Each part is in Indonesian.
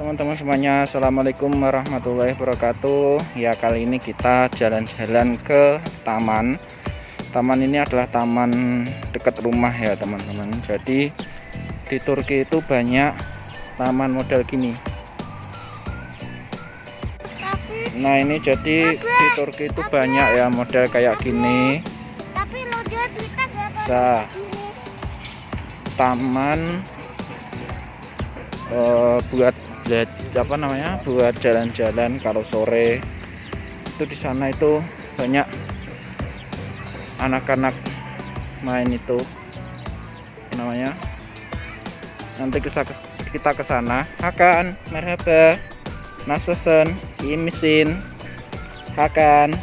teman-teman semuanya, assalamualaikum warahmatullahi wabarakatuh. Ya, kali ini kita jalan-jalan ke taman. Taman ini adalah taman dekat rumah ya teman-teman. Jadi di Turki itu banyak taman model gini. Nah ini jadi di Turki itu banyak ya model kayak gini. Nah, taman buat buat jalan-jalan kalau sore itu di sana itu banyak anak-anak main itu namanya. Nanti kita ke sana. Hakan, merhaba, nasesen, imisin, Hakan,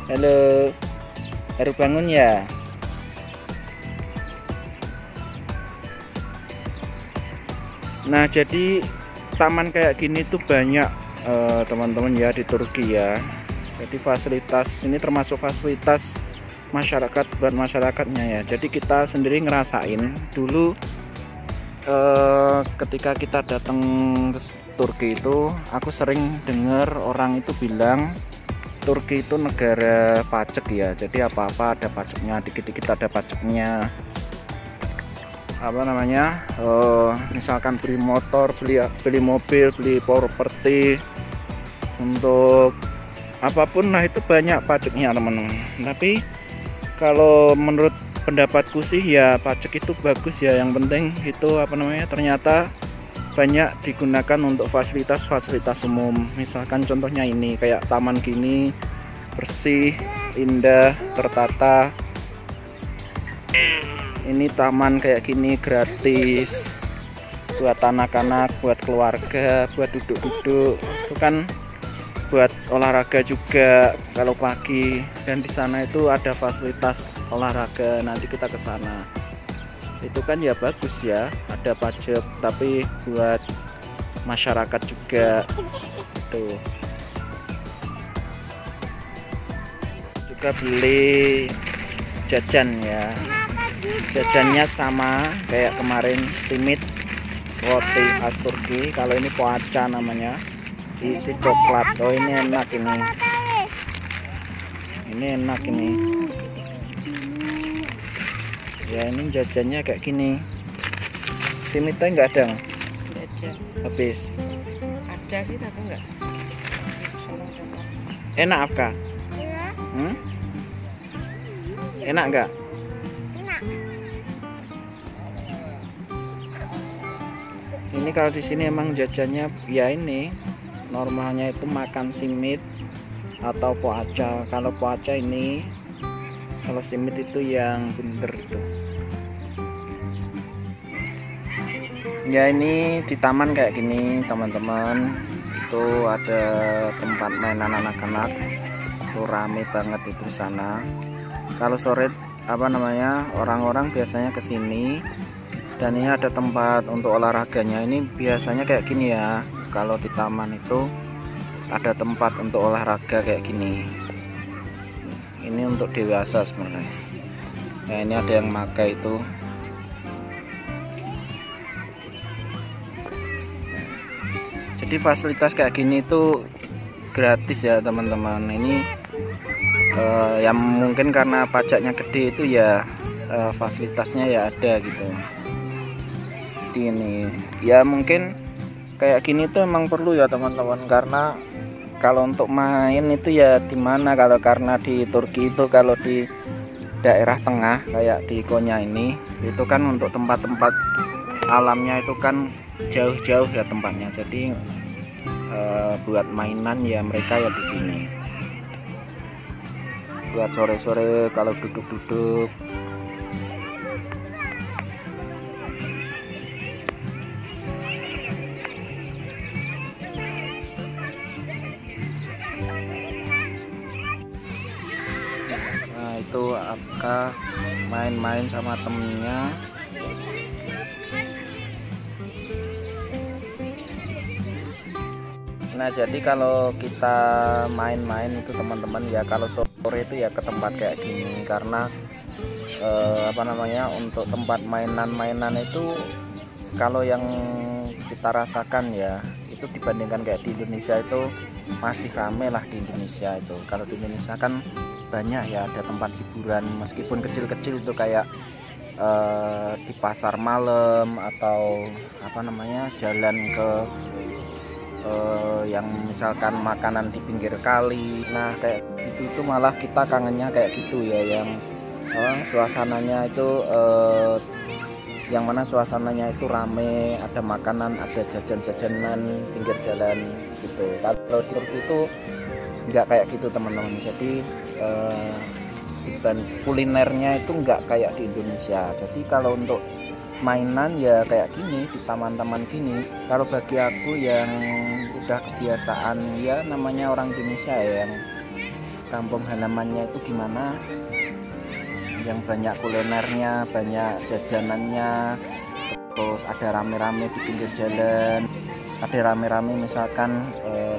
halo, baru bangun ya. Nah jadi taman kayak gini tuh banyak teman-teman ya di Turki ya. Jadi fasilitas ini termasuk fasilitas masyarakat buat masyarakatnya ya. Jadi kita sendiri ngerasain dulu ketika kita datang ke Turki itu, aku sering dengar orang itu bilang Turki itu negara pajak ya. Jadi apa-apa ada pajaknya, dikit-dikit ada pajaknya. Misalkan beli motor, beli mobil, beli properti, untuk apapun, nah itu banyak pajaknya teman-teman. Tapi kalau menurut pendapatku sih ya pajak itu bagus ya. Yang penting itu ternyata banyak digunakan untuk fasilitas-fasilitas umum. Misalkan contohnya ini kayak taman gini, bersih, indah, tertata. Ini taman kayak gini gratis buat anak-anak, buat keluarga, buat duduk-duduk. Itu kan buat olahraga juga kalau pagi. Dan di sana itu ada fasilitas olahraga. Nanti kita ke sana. Itu kan ya bagus ya, ada pajak tapi buat masyarakat juga. Tuh. Juga beli jajan ya. Jajannya sama kayak kemarin, simit, roti khas Turki. Kalau ini poaca namanya, isi coklat. Oh ini enak ini. Ini enak ini. Ya ini jajannya kayak gini. Simitnya nggak ada. Habis. Ada sih tapi enggak. Enak apa? Enak nggak? Ini kalau di sini emang jajannya ya ini normalnya itu makan simit atau poaca. Kalau poaca ini, kalau simit itu yang bener itu. Ya ini di taman kayak gini teman-teman. Itu ada tempat mainan anak-anak. Itu rame banget itu di sana. Kalau sore orang-orang biasanya ke sini. Dan ini ada tempat untuk olahraganya. Ini biasanya kayak gini ya. Kalau di taman itu ada tempat untuk olahraga kayak gini. Ini untuk dewasa sebenarnya. Nah ini ada yang pakai itu. Jadi fasilitas kayak gini itu gratis ya teman-teman. Ini yang mungkin karena pajaknya gede itu ya fasilitasnya ya ada gitu. Ini ya mungkin kayak gini tuh emang perlu ya teman-teman, karena kalau untuk main itu ya dimana, kalau karena di Turki itu kalau di daerah tengah kayak di Konya ini itu kan untuk tempat-tempat alamnya itu kan jauh-jauh ya tempatnya. Jadi buat mainan ya mereka ya di sini buat sore-sore kalau duduk-duduk. Itu Apka main-main sama temennya. Nah jadi kalau kita main-main itu teman-teman ya, kalau sore itu ya ke tempat kayak gini. Karena untuk tempat mainan-mainan itu kalau yang kita rasakan ya itu dibandingkan kayak di Indonesia itu masih rame lah di Indonesia itu. Kalau di Indonesia kan banyak ya, ada tempat hiburan meskipun kecil-kecil itu kayak di pasar malam atau apa namanya jalan ke yang misalkan makanan di pinggir kali. Nah kayak gitu itu malah kita kangennya kayak gitu ya, yang suasananya itu yang mana suasananya itu rame, ada makanan, ada jajan-jajanan pinggir jalan gitu. Kalau di Turki itu nggak kayak gitu teman-teman. Jadi kulinernya itu nggak kayak di Indonesia. Jadi kalau untuk mainan ya kayak gini di taman-taman gini. Kalau bagi aku yang udah kebiasaan ya namanya orang Indonesia ya, yang kampung halamannya itu gimana, yang banyak kulinernya, banyak jajanannya, terus ada rame-rame di pinggir jalan, ada rame-rame misalkan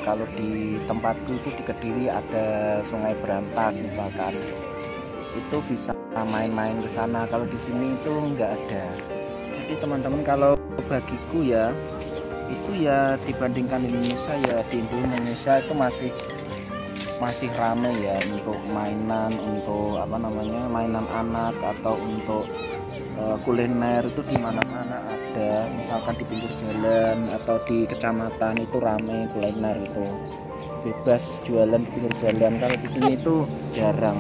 kalau di tempatku itu di Kediri ada Sungai Berantas misalkan, itu bisa main-main ke sana. Kalau di sini itu nggak ada. Jadi teman-teman kalau bagiku ya itu ya dibandingkan Indonesia ya, di Indonesia itu masih rame ya untuk mainan, untuk apa namanya mainan anak atau untuk kuliner itu di mana-mana ada. Misalkan di pinggir jalan atau di kecamatan itu rame kuliner, itu bebas jualan di pinggir jalan. Kalau di sini itu jarang.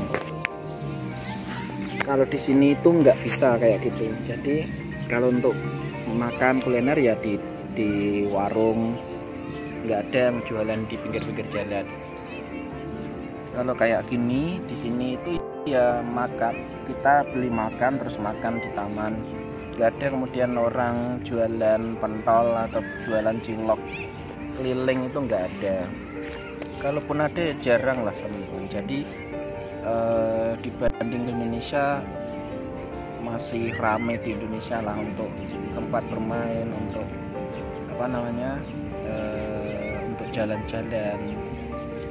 Kalau di sini itu nggak bisa kayak gitu. Jadi kalau untuk makan kuliner ya di warung, nggak ada yang jualan di pinggir-pinggir jalan. Kalau kayak gini di sini itu ya makan, kita beli makan terus makan di taman. Nggak ada kemudian orang jualan pentol atau jualan cilok keliling, itu nggak ada. Kalaupun ada ya jarang lah teman-teman. Jadi dibanding Indonesia masih ramai di Indonesia lah untuk tempat bermain, untuk apa namanya untuk jalan-jalan.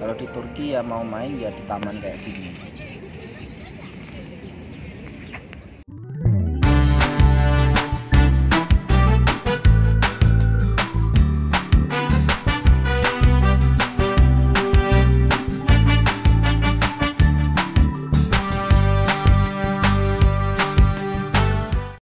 Kalau di Turki ya mau main ya di taman kayak gini.